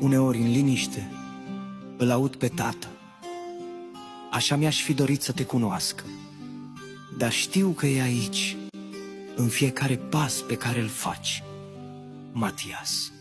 Uneori, în liniște, îl aud pe tată. Așa mi-aș fi dorit să te cunoască, dar știu că e aici, în fiecare pas pe care îl faci, Matias.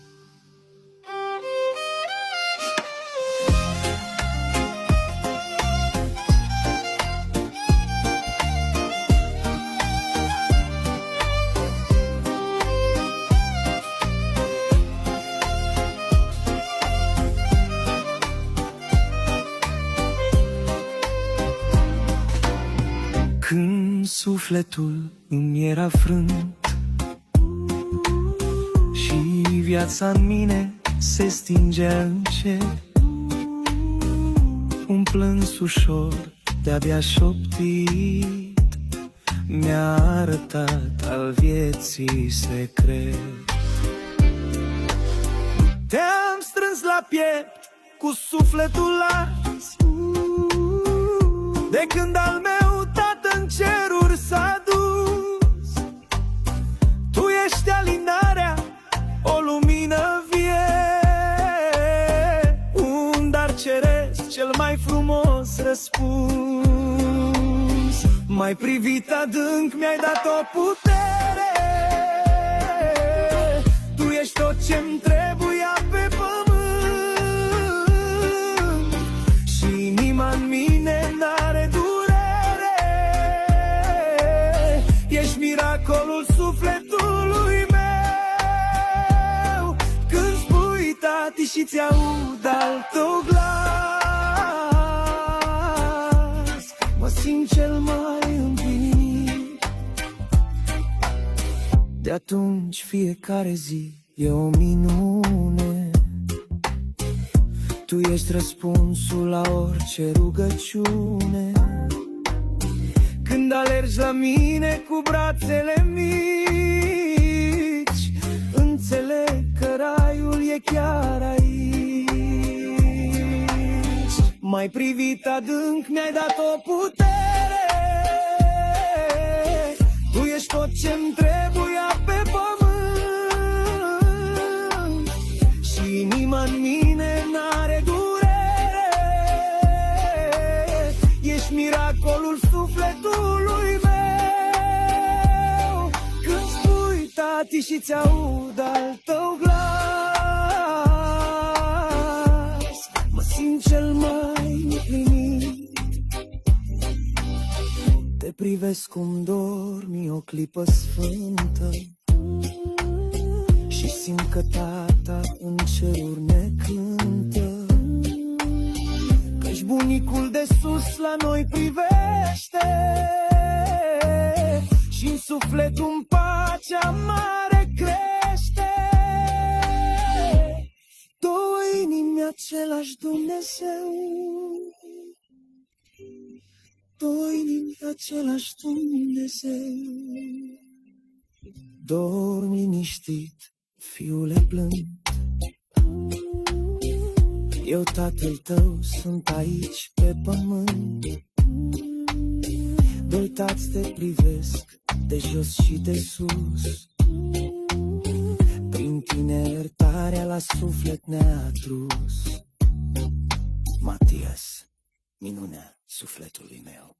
Când sufletul îmi era frânt și viața în mine se stingea încet, un plâns ușor de-abia șoptit mi-a arătat al vieții secret. Te-am strâns la piept cu sufletul ars, de când al meu tată în ceruri s-a dus. Tu ești alinarea, o lumină vie, un dar ceresc, cel mai frumos răspuns. M-ai privit adânc, mi-ai dat o putere, tu ești tot ce-mi trebuia pe pământ și inima în mine n-are durere. Ești miracolul sufletului meu, când spui tati și-ți aud al tău glas, mă simt cel mai împlinit. De atunci fiecare zi e o minune, tu ești răspunsul la orice rugăciune. Când alergi la mine cu brațele mici, înțeleg că raiul e chiar aici. M-ai privit adânc, mi-ai dat o putere, tu ești tot ce-mi trebuia pe pământ și inima în mine n-are durere. Ești miracolul sufletului meu, când spui tati și-ți aud al tău glas, mă simt cel mai împlinit. Te privesc cum dormi o clipă sfântă și simt că tata în ceruri ne cântă, că-și bunicul de sus la noi privește și-n sufletul-n pacea mare crește. Două inimi, același Dumnezeu, două inimi, același Dumnezeu. Dormi liniștit, fiule plânt, eu tatăl tău sunt aici pe pământ. Doi tați te privesc de jos și de sus, prin tine iertarea la suflet ne-a trus. Matias, minunea sufletului meu.